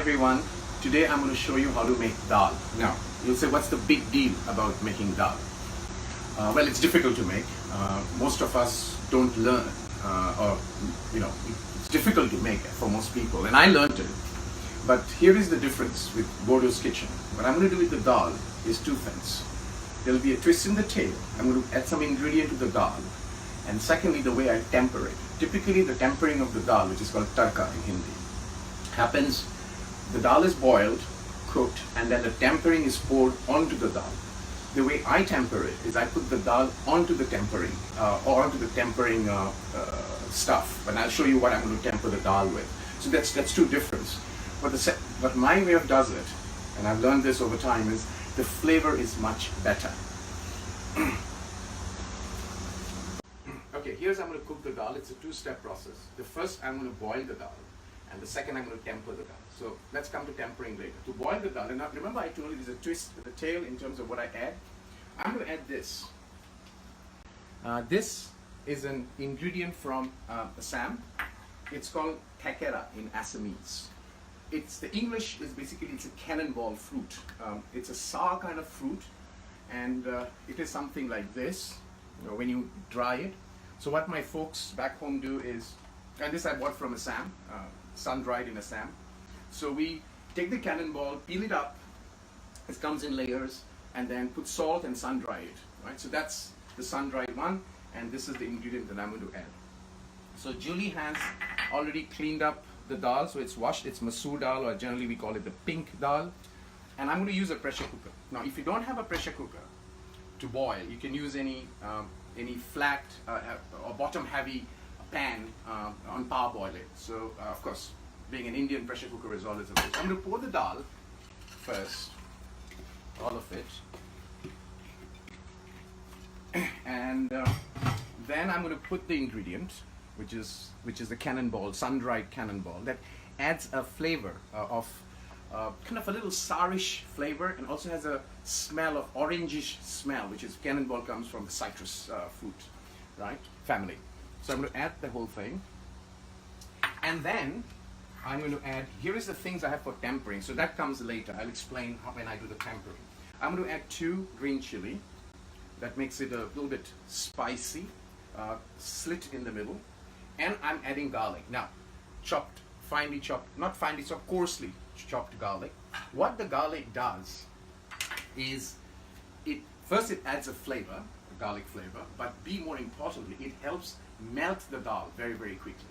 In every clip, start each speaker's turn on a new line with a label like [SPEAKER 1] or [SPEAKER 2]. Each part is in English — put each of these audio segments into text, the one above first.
[SPEAKER 1] everyone. Today I'm going to show you how to make dal. Now, you'll say, what's the big deal about making dal? Well, it's difficult to make. Most of us don't learn, it's difficult to make for most people, and I learned it. But here is the difference with Bordo's kitchen. What I'm going to do with the dal is two things. There'll be a twist in the tail. I'm going to add some ingredient to the dal. And secondly, the way I temper it. Typically, the tempering of the dal, which is called tadka in Hindi, happens, the dal is boiled, cooked, and then the tempering is poured onto the dal. The way I temper it is I put the dal onto the tempering, stuff, and I'll show you what I'm going to temper the dal with. So that's two difference. But my way of does it, and I've learned this over time, is the flavor is much better. Okay, here's how I'm going to cook the dal. It's a two-step process. The first, I'm going to boil the dal, and the second, I'm going to temper the dal. So let's come to tempering later. To boil the dal, and now remember I told you there's a twist with the tail in terms of what I add. I'm going to add this. This is an ingredient from Assam. It's called Thekera in Assamese. The English is basically, it's a cannonball fruit. It's a sour kind of fruit, and it is something like this, when you dry it. So what my folks back home do is, and this I bought from Assam, sun-dried in Assam. So we take the cannonball, peel it up, it comes in layers, and then put salt and sun-dry it, right? So that's the sun-dried one, and this is the ingredient that I'm going to add. So Julie has already cleaned up the dal, so it's washed. It's masoor dal, or generally we call it the pink dal. And I'm going to use a pressure cooker. Now, if you don't have a pressure cooker to boil, you can use any flat or bottom-heavy pan on parboil it. So, of course, being an Indian, pressure cooker is always a best. I'm going to pour the dal first, all of it, and then I'm going to put the ingredient, which is the cannonball, sun-dried cannonball, that adds a flavor of kind of a little sourish flavor, and also has a smell of orangish smell, which is cannonball comes from the citrus fruit, right, family. So I'm going to add the whole thing, and then I'm going to add, here is the things I have for tempering, so that comes later. I'll explain when I do the tempering. I'm going to add 2 green chili. That makes it a little bit spicy, slit in the middle, and I'm adding garlic. Now, finely chopped, not finely chopped, coarsely chopped garlic. What the garlic does is, first it adds a flavor, a garlic flavor, but more importantly, it helps melt the dal very, very quickly,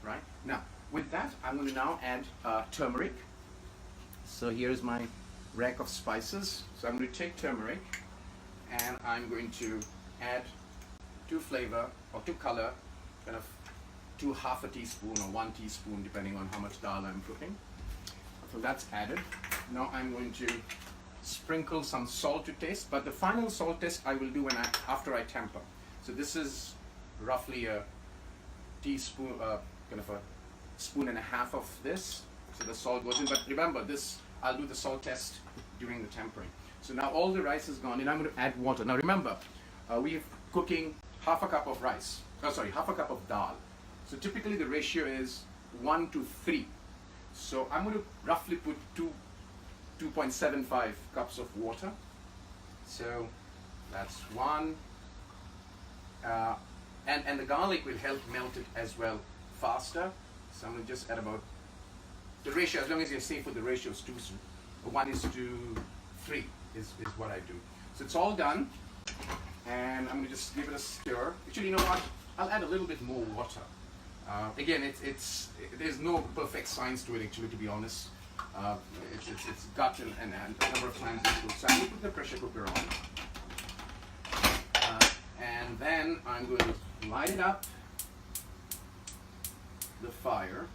[SPEAKER 1] right? Now, with that, I'm going to now add turmeric. So here's my rack of spices. So I'm going to take turmeric, and I'm going to add to flavor, or to color, kind of half a teaspoon or 1 teaspoon, depending on how much dal I'm cooking. So that's added. Now I'm going to sprinkle some salt to taste, but the final salt test I will do after I temper. So this is roughly a teaspoon, kind of a spoon and a half of this. So the salt goes in, but remember this, I'll do the salt test during the tempering. So now all the rice is gone, and I'm going to add water. Now remember, we're cooking half a cup of rice, half a cup of dal. So typically the ratio is 1 to 3. So I'm going to roughly put 2.75 cups of water. So that's 1. And the garlic will help melt it as well faster. So I'm going to just add about, the ratio, as long as you're safe with the ratios, 1 is to 3 is what I do. So it's all done, and I'm going to just give it a stir. Actually, you know what? I'll add a little bit more water. Again, there's no perfect science to it, actually, to be honest. It's gut and a number of times it's good. So I'm going to put the pressure cooker on, and then I'm going to light it up, the fire,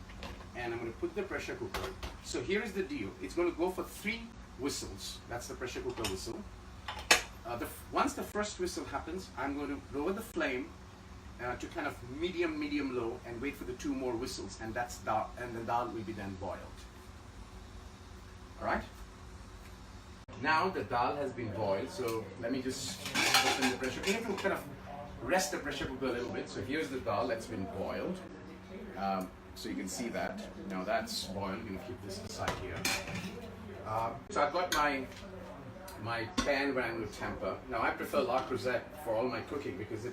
[SPEAKER 1] and I'm going to put the pressure cooker. So here is the deal. It's going to go for 3 whistles. That's the pressure cooker whistle. Once the first whistle happens, I'm going to lower the flame to kind of medium low, and wait for the 2 more whistles, and the dal will be then boiled. All right? Now the dal has been boiled, so let me just open the pressure. You have to kind of rest the pressure cooker a little bit. So here's the dal that's been boiled. So you can see that. Now that's boiled. I'm going to keep this aside here. So I've got my pan where I'm going to temper. Now I prefer La Creuset for all my cooking because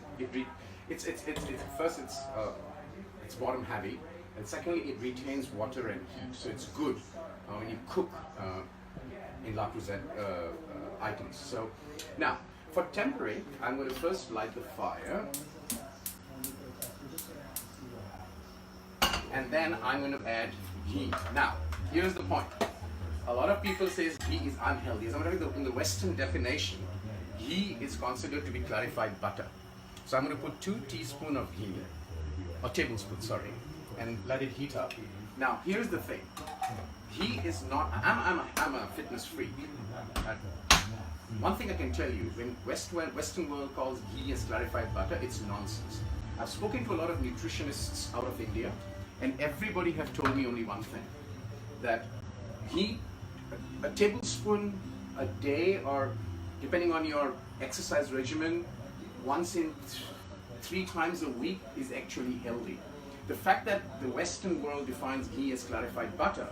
[SPEAKER 1] it's bottom heavy, and secondly it retains water and heat, so it's good when you cook in La Creuset items. So now for tempering, I'm going to first light the fire, and then I'm going to add ghee. Now here's the point. A lot of people say ghee is unhealthy. So in the Western definition, ghee is considered to be clarified butter. So I'm going to put 2 teaspoons of ghee, or tablespoons, sorry, and let it heat up. Now here's the thing. Ghee is not. I'm a fitness freak. One thing I can tell you: when Western world calls ghee as clarified butter, it's nonsense. I've spoken to a lot of nutritionists out of India, and everybody have told me only one thing: that ghee, a tablespoon a day, or depending on your exercise regimen, once in 3 times a week is actually healthy. The fact that the Western world defines ghee as clarified butter,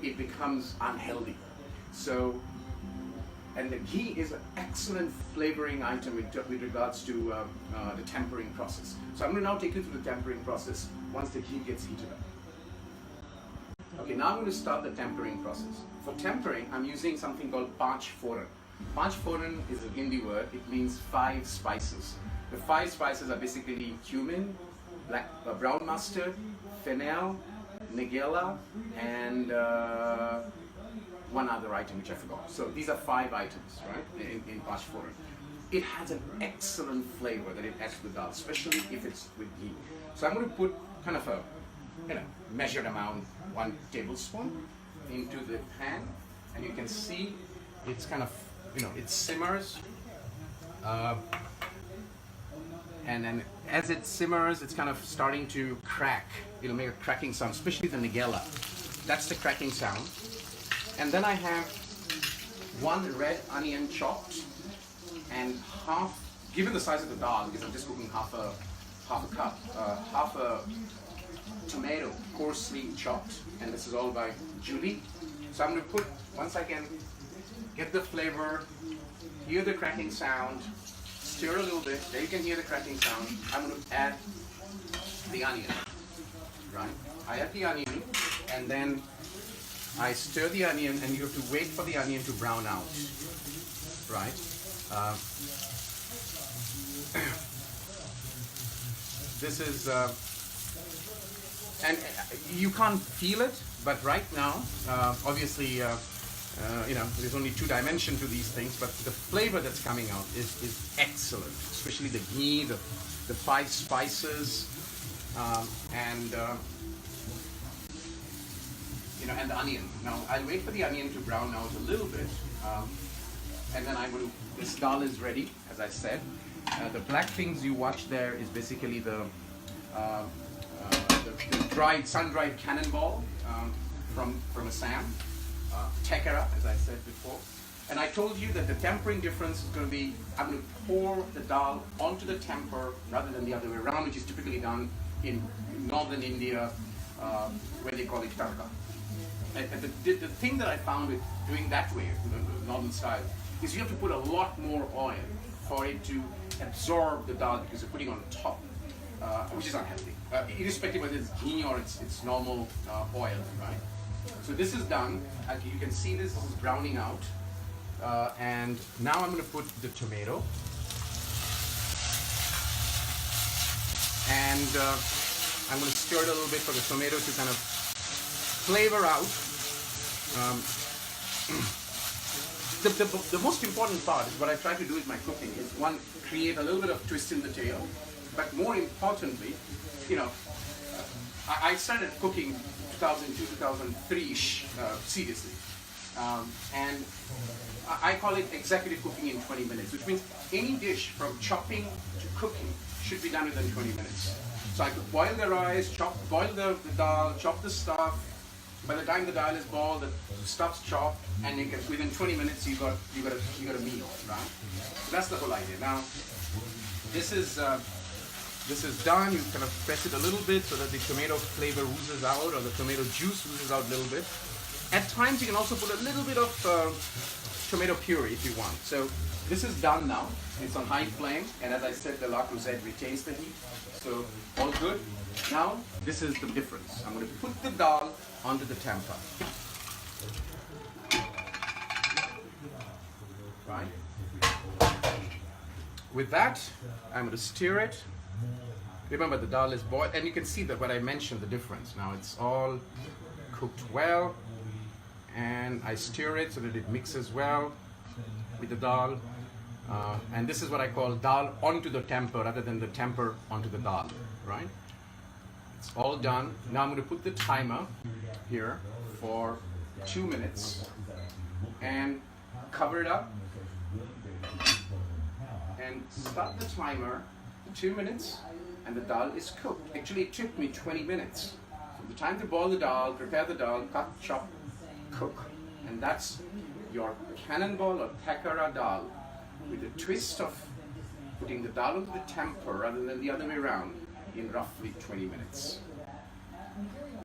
[SPEAKER 1] it becomes unhealthy. So, and the ghee is an excellent flavoring item with regards to the tempering process. So I'm going to now take you through the tempering process once the ghee gets heated up. Okay, now I'm going to start the tempering process. For tempering, I'm using something called Panch Phoron. Panch Phoron is a Hindi word. It means 5 spices. The 5 spices are basically cumin, brown mustard, fennel, nigella, and one other item which I forgot. So these are 5 items, right, in Panch Phoron. It has an excellent flavor that it adds to the dal, especially if it's with ghee. So I'm going to put kind of a measured amount, 1 tablespoon, into the pan, and you can see it's kind of, it simmers, and then as it simmers, it's kind of starting to crack. It'll make a cracking sound, especially the nigella. That's the cracking sound. And then I have 1 red onion chopped, and given the size of the dal, because I'm just cooking half a cup, half a tomato, coarsely chopped, and this is all by Julie. So I'm going to put, once I can get the flavor, hear the cracking sound, stir a little bit, there you can hear the cracking sound, I'm going to add the onion, right? I add the onion, and then I stir the onion, and you have to wait for the onion to brown out, right? This is, and you can't feel it, but right now, obviously, there's only 2 dimensions to these things, but the flavor that's coming out is excellent, especially the ghee, the 5 spices, and the onion. Now, I'll wait for the onion to brown out a little bit, and then this dal is ready, as I said. The black things you watch there is basically the sun-dried Cannonball from Assam, Thekera, as I said before. And I told you that the tempering difference is going to be, I'm going to pour the dal onto the temper rather than the other way around, which is typically done in northern India, where they call it tadka. And the thing that I found with doing that way, the northern style, is you have to put a lot more oil for it to absorb the dal because you're putting on top, which is unhealthy, irrespective whether it's ghee or it's normal oil, right? So this is done. As you can see, this is browning out, and now I'm going to put the tomato, and I'm going to stir it a little bit for the tomato to kind of flavor out. The most important part is what I try to do with my cooking is, one, create a little bit of twist in the tail, but more importantly, I started cooking 2002, 2003-ish, seriously, and I call it executive cooking in 20 minutes, which means any dish from chopping to cooking should be done within 20 minutes. So I could boil the rice, boil the dal, chop the stuff. By the time the dal is boiled, the stuff's chopped, and within 20 minutes you got a meal, right? So that's the whole idea. Now, this is done. You kind of press it a little bit so that the tomato flavor oozes out, or the tomato juice oozes out a little bit, At times you can also put a little bit of tomato puree if you want. So this is done now. It's on high flame, and as I said, the La Crusade retains the heat. So all good. Now this is the difference. I'm going to put the dal onto the tempeh. Right. With that, I'm going to stir it. Remember, the dal is boiled, and you can see that what I mentioned, the difference. Now it's all cooked well, and I stir it so that it mixes well with the dal. And this is what I call dal onto the temper rather than the temper onto the dal, right? It's all done. Now I'm going to put the timer here for 2 minutes and cover it up and start the timer for 2 minutes, and the dal is cooked. Actually, it took me 20 minutes. So the time to boil the dal, prepare the dal, cut, chop, cook. And that's your Cannonball or Thekera dal, with a twist of putting the dal into the temper rather than the other way around in roughly 20 minutes.